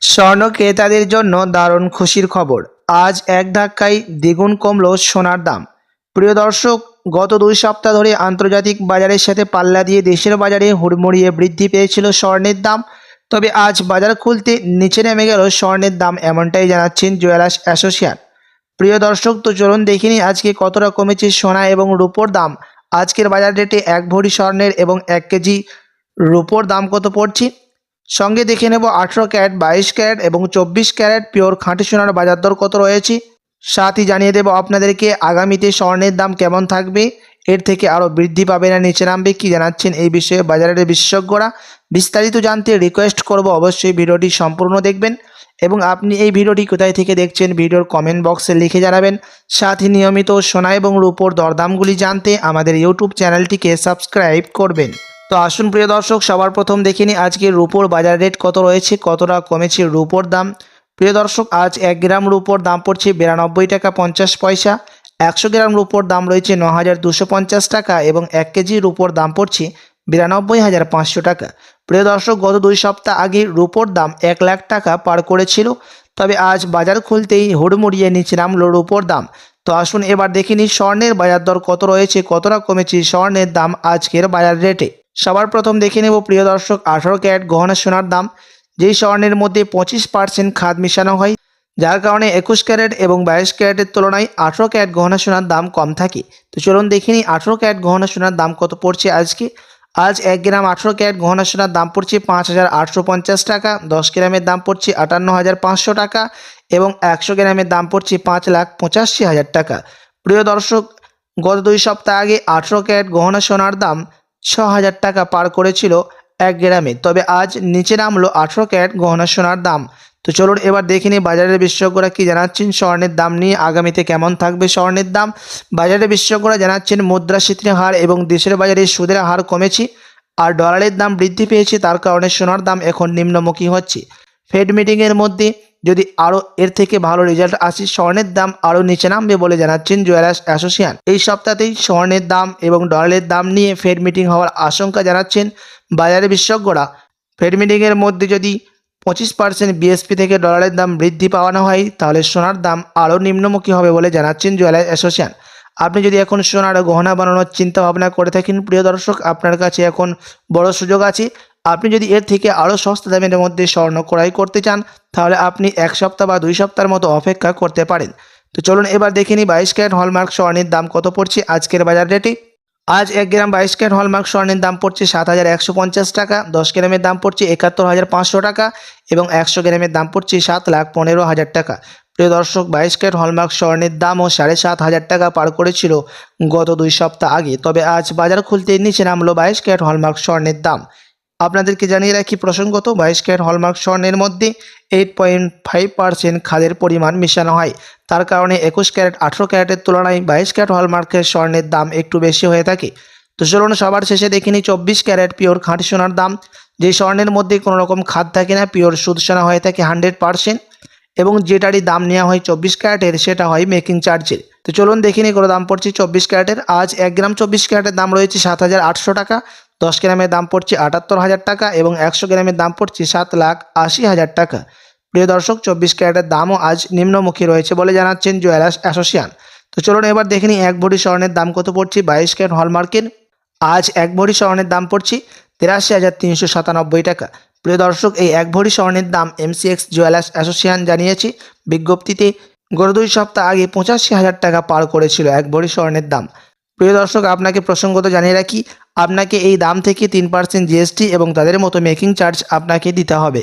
স্বর্ণ ক্রেতাদের জন্য দারুণ খুশির খবর। আজ এক ধাক্কায় দ্বিগুণ কমল সোনার দাম। প্রিয় দর্শক, গত 2 সপ্তাহ ধরে আন্তর্জাতিক বাজারের সাথে পাল্লা দিয়ে দেশের বাজারে হুড়মুড়িয়ে বৃদ্ধি পেয়েছিল স্বর্ণের দাম। তবে আজ বাজার খুলতে নিচে নেমে গেল স্বর্ণের দাম, এমনটাই জানাচ্ছেন জুয়েলার্স অ্যাসোসিয়েশন। প্রিয় দর্শক, তো চলুন দেখিনি আজকে কতটা কমেছে সোনা এবং রূপোর দাম। আজকের বাজার রেটে 1 ভরি স্বর্ণের এবং 1 কেজি রূপোর দাম কত পড়ছে। সঙ্গে দেখে নেব 18 ক্যারেট, 22 ক্যারেট এবং 24 ক্যারেট পিওর খাঁটি সোনার বাজার দর কত রয়েছে। সাথই জানিয়ে দেব আপনাদেরকে আগামীতে স্বর্ণের দাম কেমন থাকবে, এর থেকে আরও বৃদ্ধি পাবে না নিচে নামবে, কি জানাচ্ছেন এই বিষয়ে বাজারের বিশেষজ্ঞরা। বিস্তারিত জানতে রিকোয়েস্ট করব অবশ্যই ভিডিওটি সম্পূর্ণ দেখবেন এবং আপনি এই ভিডিওটি কোথায় থেকে দেখছেন ভিডিওর কমেন্ট বক্সে লিখে জানাবেন। সাথে নিয়মিত সোনা এবং রূপোর দরদামগুলি জানতে আমাদের ইউটিউব চ্যানেলটিকে সাবস্ক্রাইব করবেন। তো আসুন প্রিয় দর্শক, সবার প্রথম দেখে নিই আজকে রূপোর বাজার রেট কত রয়েছে, কতটা কমেছে রূপোর দাম। প্রিয় দর্শক, আজ 1 গ্রাম রূপোর দাম পড়ছে 92 টাকা 50 পয়সা। 100 গ্রাম রূপোর দাম রয়েছে 9250 টাকা এবং 1 কেজি রূপোর দাম পড়ছে 92,500 টাকা। প্রিয় দর্শক, গত 2 সপ্তাহ আগে রূপোর দাম 1 লাখ টাকা পার করেছিল। তবে আজ বাজার খুলতেই হুড়মুড়িয়ে নিচে নামলো রূপোর দাম। তো আসুন এবার দেখে নিই স্বর্ণের বাজার দর কত রয়েছে, কতটা কমেছে স্বর্ণের দাম আজকের বাজার রেটে। সবার প্রথম দেখে নেব প্রিয় দর্শক 18 ক্যারেট গহনা সোনার দাম, যেই স্বর্ণের মধ্যে 25% খাদ মিশানো হয়, যার কারণে 21 ক্যারেট এবং 22 ক্যারেটের তুলনায় 18 ক্যারেট গহনা সোনার দাম কম থাকে। তো চলুন দেখে নিই 18 ক্যারেট গহনা সোনার দাম কত পড়ছে আজকে। আজ 1 গ্রাম 18 ক্যারেট গহনা সোনার দাম পড়ছে 5,850 টাকা, 10 গ্রামের দাম পড়ছে 58,500 টাকা এবং 100 গ্রামের দাম পড়ছে 5,85,000 টাকা। প্রিয় দর্শক, গত 2 সপ্তাহ আগে 18 ক্যারেট গহনা সোনার দাম 6,000 টাকা পার করেছিল 1 গ্রামে। তবে আজ নিচে নামলো 18 ক্যারেট গহনা সোনার দাম। তো চলুন এবার দেখে নিই বাজারের বিশেষজ্ঞরা কি জানাচ্ছেন স্বর্ণের দাম নিয়ে, আগামীতে কেমন থাকবে স্বর্ণের দাম। বাজারের বিশেষজ্ঞরা জানাচ্ছেন মুদ্রাস্ফীতির হার এবং দেশের বাজারে সুদের হার কমেছে আর ডলারের দাম বৃদ্ধি পেয়েছে, তার কারণে সোনার দাম এখন নিম্নমুখী হচ্ছে। ফেড মিটিংয়ের মধ্যে যদি আরও এর থেকে ভালো রেজাল্ট আসে, স্বর্ণের দাম আরও নিচে নামবে বলে জানাচ্ছেন জুয়েলার্স অ্যাসোসিয়েশন। এই সপ্তাহতেই স্বর্ণের দাম এবং ডলারের দাম নিয়ে ফেড মিটিং হওয়ার আশঙ্কা জানাচ্ছেন বাজারের বিশেষজ্ঞরা। ফেড মিটিংয়ের মধ্যে যদি 25% বিএসপি থেকে ডলারের দাম বৃদ্ধি পাওয়ানো হয়, তাহলে সোনার দাম আরও নিম্নমুখী হবে বলে জানাচ্ছেন জুয়েলার্স অ্যাসোসিয়েশন। আপনি যদি এখন সোনার গহনা বানানোর চিন্তা ভাবনা করে থাকেন প্রিয় দর্শক, আপনার কাছে এখন বড় সুযোগ আছে। আপনি যদি এর থেকে আরও সস্তা দামের মধ্যে স্বর্ণ ক্রয় করতে চান, তাহলে আপনি 1 সপ্তাহ বা 2 সপ্তাহের মতো অপেক্ষা করতে পারেন। তো চলুন এবার দেখে নিই 22 ক্যারেট হলমার্ক স্বর্ণের দাম কত পড়ছে আজকের বাজার রেটে। আজ 1 গ্রাম 22 ক্যারেট হলমার্ক স্বর্ণের দাম পড়ছে 7,150 টাকা, 10 গ্রামের দাম পড়ছে 71,500 টাকা এবং 100 গ্রামের দাম পড়ছে 7,15,000 টাকা। প্রিয় দর্শক, 22 ক্যারেট হলমার্ক স্বর্ণের দামও 7,500 টাকা পার করেছিল গত 2 সপ্তাহ আগে। তবে আজ বাজার খুলতে নিচে নামলো 22 ক্যারেট হলমার্ক স্বর্ণের দাম। আপনাদেরকে জানিয়ে রাখি প্রসঙ্গত 22 ক্যারেট হলমার্ক স্বর্ণের মধ্যে 8.5% খাদের পরিমাণ মেশানো হয়, তার কারণে 21 ক্যারেট 18 ক্যারেটের তুলনায় 22 ক্যারেট হলমার্কের স্বর্ণের দাম একটু বেশি হয়ে থাকে। তো চলুন সবার শেষে দেখে নিই 24 ক্যারেট পিওর খাঁটি সোনার দাম, যে স্বর্ণের মধ্যে কোনো রকম খাদ থাকে না, পিওর শুদ্ধ সোনা হয়ে থাকে 100% এবং যেটারই দাম নেওয়া হয় 24 ক্যারেটের সেটা হয় মেকিং চার্জের। তো চলুন দেখে নিই কত দাম পড়ছে 24 ক্যারেটের। আজ 1 গ্রাম 24 ক্যারেটের দাম রয়েছে 7,800 টাকা, 10 গ্রামের দাম পড়ছে 78,000 টাকা এবং 100 গ্রামের দাম পড়ছে 7,80,000 টাকা। প্রিয় দর্শক, 24 ক্যারেটের দামও আজ নিম্নমুখী রয়েছে বলে জানাচ্ছেন জুয়েলার্স অ্যাসোসিয়েশন। তো চলুন এবার দেখে নিই 1 ভরি স্বর্ণের দাম কত পড়ছে 22 ক্যারেট হলমার্কের। আজ 1 ভরি স্বর্ণের দাম পড়ছে 83,397 টাকা। প্রিয় দর্শক, এই 1 ভরি স্বর্ণের দাম এমসিএক্স জুয়েলার্স অ্যাসোসিয়েশন জানিয়েছে বিজ্ঞপ্তিতে গত 2 সপ্তাহ আগে 85,000 টাকা পার করেছিল 1 ভরি স্বর্ণের দাম। প্রিয় দর্শক, আপনাকে প্রসঙ্গত জানিয়ে রাখি, আপনাকে এই দাম থেকে 3% জিএসটি এবং তাদের মতো মেকিং চার্জ আপনাকে দিতে হবে।